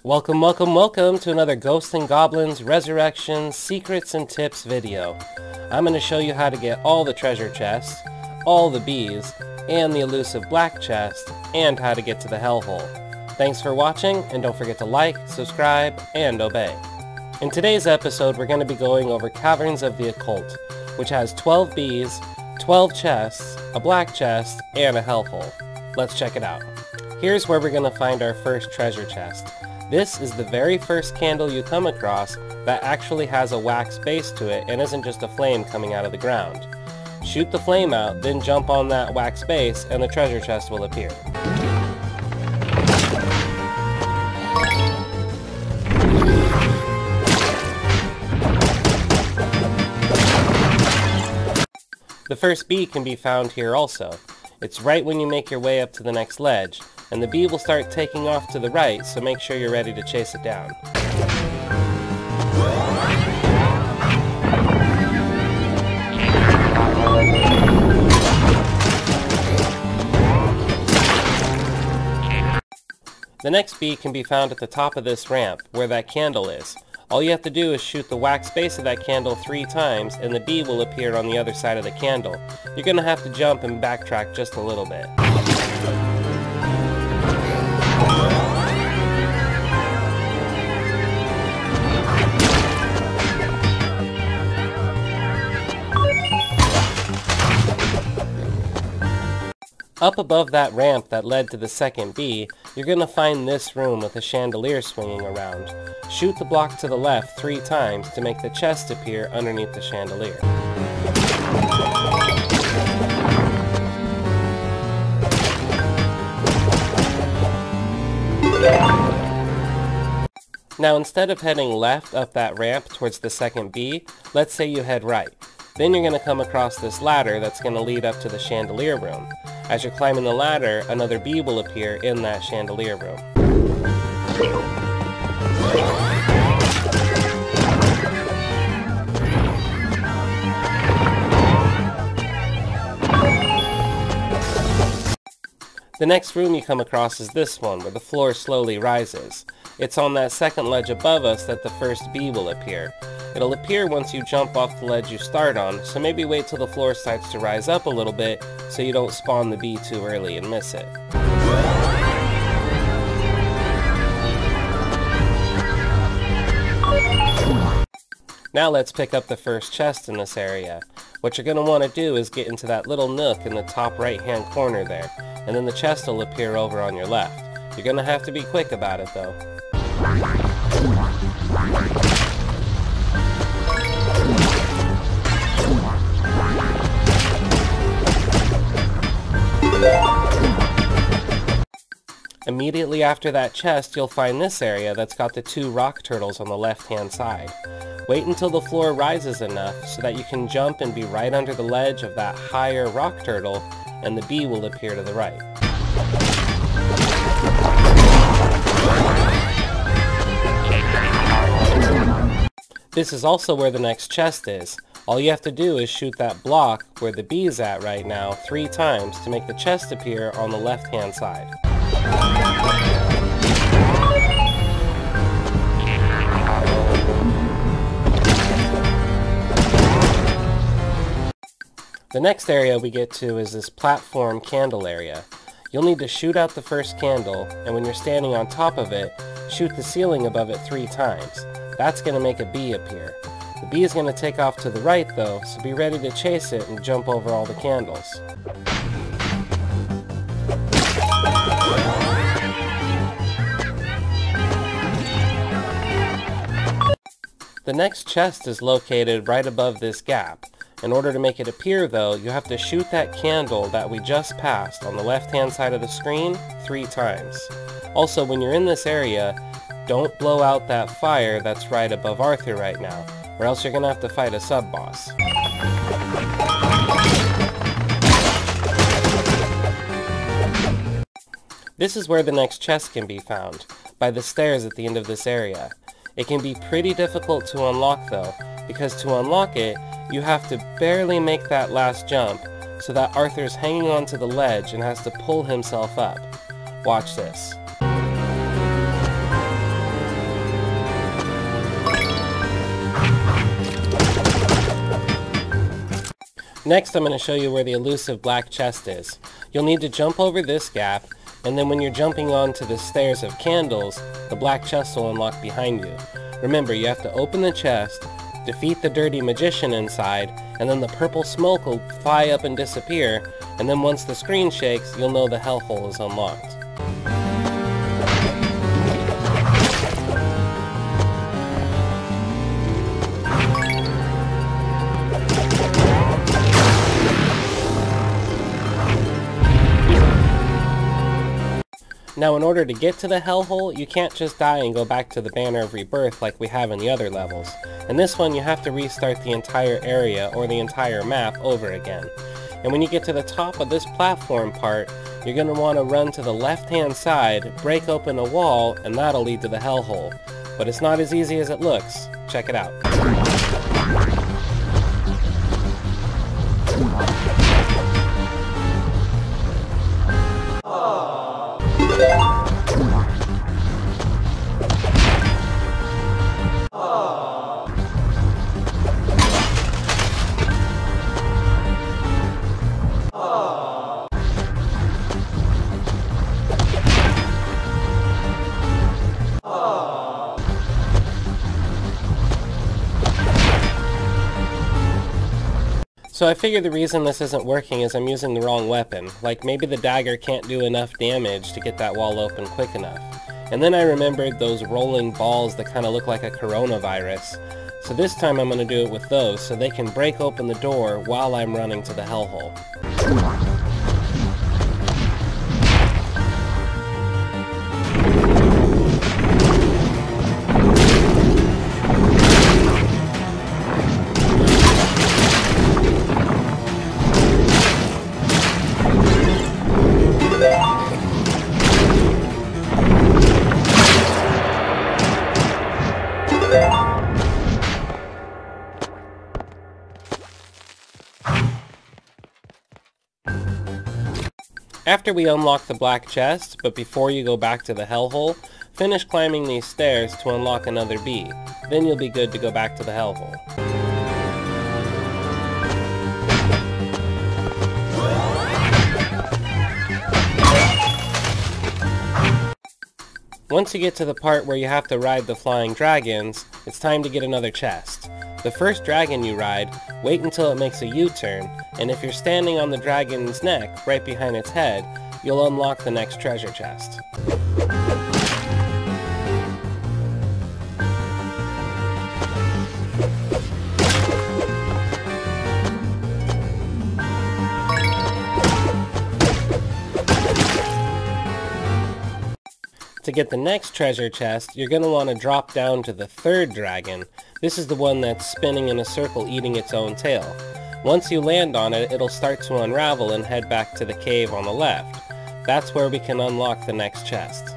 Welcome, welcome, welcome to another Ghosts and Goblins Resurrection Secrets and Tips video. I'm going to show you how to get all the treasure chests, all the bees, and the elusive black chest, and how to get to the hellhole. Thanks for watching, and don't forget to like, subscribe, and obey. In today's episode, we're going to be going over Caverns of the Occult, which has 12 bees, 12 chests, a black chest, and a hellhole. Let's check it out. Here's where we're going to find our first treasure chest. This is the very first candle you come across that actually has a wax base to it and isn't just a flame coming out of the ground. Shoot the flame out, then jump on that wax base and the treasure chest will appear. The first bee can be found here also. It's right when you make your way up to the next ledge, and the bee will start taking off to the right, so make sure you're ready to chase it down. The next bee can be found at the top of this ramp, where that candle is. All you have to do is shoot the wax base of that candle 3 times, and the bee will appear on the other side of the candle. You're going to have to jump and backtrack just a little bit. Up above that ramp that led to the second bee, you're going to find this room with a chandelier swinging around. Shoot the block to the left 3 times to make the chest appear underneath the chandelier. Now instead of heading left up that ramp towards the second bee, let's say you head right. Then you're going to come across this ladder that's going to lead up to the chandelier room. As you're climbing the ladder, another bee will appear in that chandelier room. The next room you come across is this one, where the floor slowly rises. It's on that second ledge above us that the first bee will appear. It'll appear once you jump off the ledge you start on, so maybe wait till the floor starts to rise up a little bit so you don't spawn the bee too early and miss it. Now let's pick up the first chest in this area. What you're going to want to do is get into that little nook in the top right hand corner there, and then the chest will appear over on your left. You're going to have to be quick about it though. Immediately after that chest, you'll find this area that's got the 2 rock turtles on the left-hand side. Wait until the floor rises enough so that you can jump and be right under the ledge of that higher rock turtle, and the bee will appear to the right. This is also where the next chest is. All you have to do is shoot that block where the bee is at right now 3 times to make the chest appear on the left-hand side. The next area we get to is this platform candle area. You'll need to shoot out the first candle, and when you're standing on top of it, shoot the ceiling above it 3 times. That's going to make a bee appear. The bee is going to take off to the right though, so be ready to chase it and jump over all the candles. The next chest is located right above this gap. In order to make it appear though, you have to shoot that candle that we just passed on the left-hand side of the screen 3 times. Also, when you're in this area, don't blow out that fire that's right above Arthur right now, or else you're going to have to fight a sub-boss. This is where the next chest can be found, by the stairs at the end of this area. It can be pretty difficult to unlock though, because to unlock it, you have to barely make that last jump, so that Arthur's hanging onto the ledge and has to pull himself up. Watch this. Next, I'm going to show you where the elusive black chest is. You'll need to jump over this gap, and then when you're jumping onto the stairs of candles, the black chest will unlock behind you. Remember, you have to open the chest, defeat the dirty magician inside, and then the purple smoke will fly up and disappear, and then once the screen shakes, you'll know the hellhole is unlocked. Now in order to get to the hellhole, you can't just die and go back to the Banner of Rebirth like we have in the other levels. In this one, you have to restart the entire area or the entire map over again. And when you get to the top of this platform part, you're going to want to run to the left-hand side, break open a wall, and that'll lead to the hellhole. But it's not as easy as it looks. Check it out. So I figure the reason this isn't working is I'm using the wrong weapon. Like maybe the dagger can't do enough damage to get that wall open quick enough. And then I remembered those rolling balls that kind of look like a coronavirus. So this time I'm going to do it with those so they can break open the door while I'm running to the hellhole. After we unlock the black chest, but before you go back to the hellhole, finish climbing these stairs to unlock another bee. Then you'll be good to go back to the hellhole. Once you get to the part where you have to ride the flying dragons, it's time to get another chest. The first dragon you ride, wait until it makes a U-turn, and if you're standing on the dragon's neck, right behind its head, you'll unlock the next treasure chest. To get the next treasure chest, you're going to want to drop down to the third dragon. This is the one that's spinning in a circle eating its own tail. Once you land on it, it'll start to unravel and head back to the cave on the left. That's where we can unlock the next chest.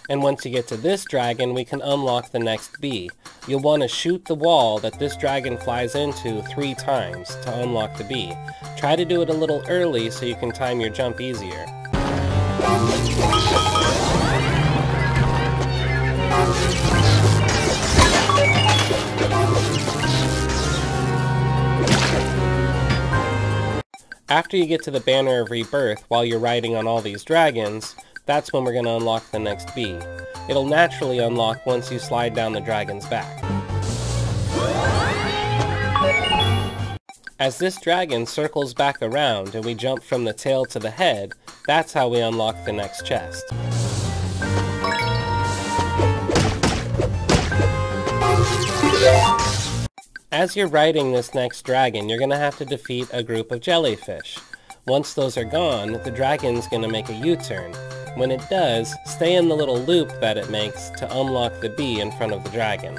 And once you get to this dragon, we can unlock the next bee. You'll want to shoot the wall that this dragon flies into 3 times to unlock the bee. Try to do it a little early so you can time your jump easier. After you get to the Banner of Rebirth while you're riding on all these dragons, that's when we're going to unlock the next bee. It'll naturally unlock once you slide down the dragon's back. As this dragon circles back around and we jump from the tail to the head, that's how we unlock the next chest. As you're riding this next dragon, you're going to have to defeat a group of jellyfish. Once those are gone, the dragon's going to make a U-turn. When it does, stay in the little loop that it makes to unlock the bee in front of the dragon.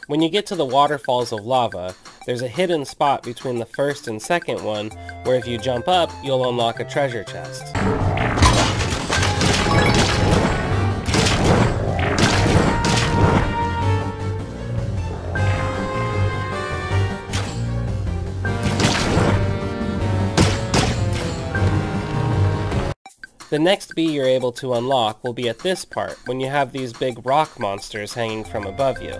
When you get to the waterfalls of lava, there's a hidden spot between the first and second one where if you jump up, you'll unlock a treasure chest. The next bee you're able to unlock will be at this part, when you have these big rock monsters hanging from above you.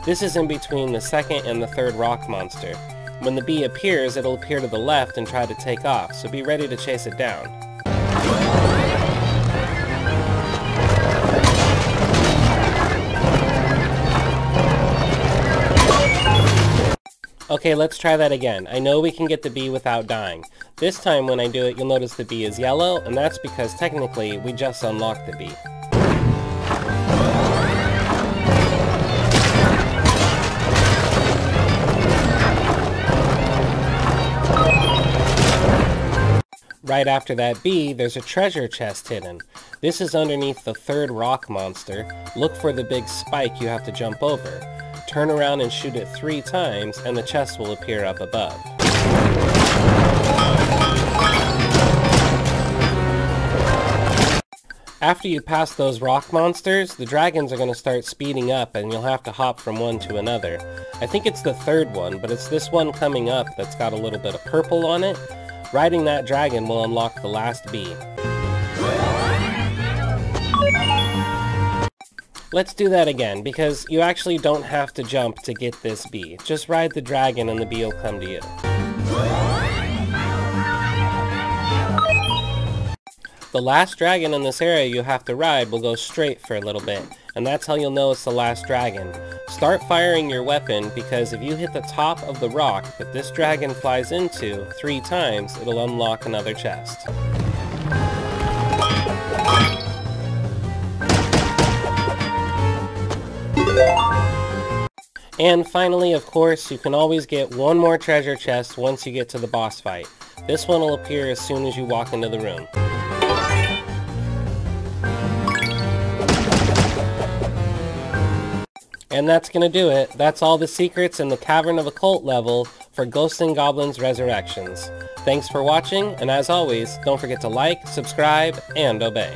This is in between the second and the third rock monster. When the bee appears, it'll appear to the left and try to take off, so be ready to chase it down. Okay, let's try that again. I know we can get the bee without dying. This time when I do it, you'll notice the bee is yellow, and that's because technically we just unlocked the bee. Right after that bee, there's a treasure chest hidden. This is underneath the third rock monster. Look for the big spike you have to jump over. Turn around and shoot it 3 times, and the chest will appear up above. After you pass those rock monsters, the dragons are going to start speeding up and you'll have to hop from one to another. I think it's the third one, but it's this one coming up that's got a little bit of purple on it. Riding that dragon will unlock the last bee. Let's do that again, because you actually don't have to jump to get this bee. Just ride the dragon and the bee will come to you. The last dragon in this area you have to ride will go straight for a little bit, and that's how you'll know it's the last dragon. Start firing your weapon, because if you hit the top of the rock that this dragon flies into 3 times, it'll unlock another chest. And finally, of course, you can always get one more treasure chest once you get to the boss fight. This one will appear as soon as you walk into the room. And that's gonna do it. That's all the secrets in the Cavern of Occult level for Ghosts and Goblins Resurrections. Thanks for watching, and as always, don't forget to like, subscribe, and obey.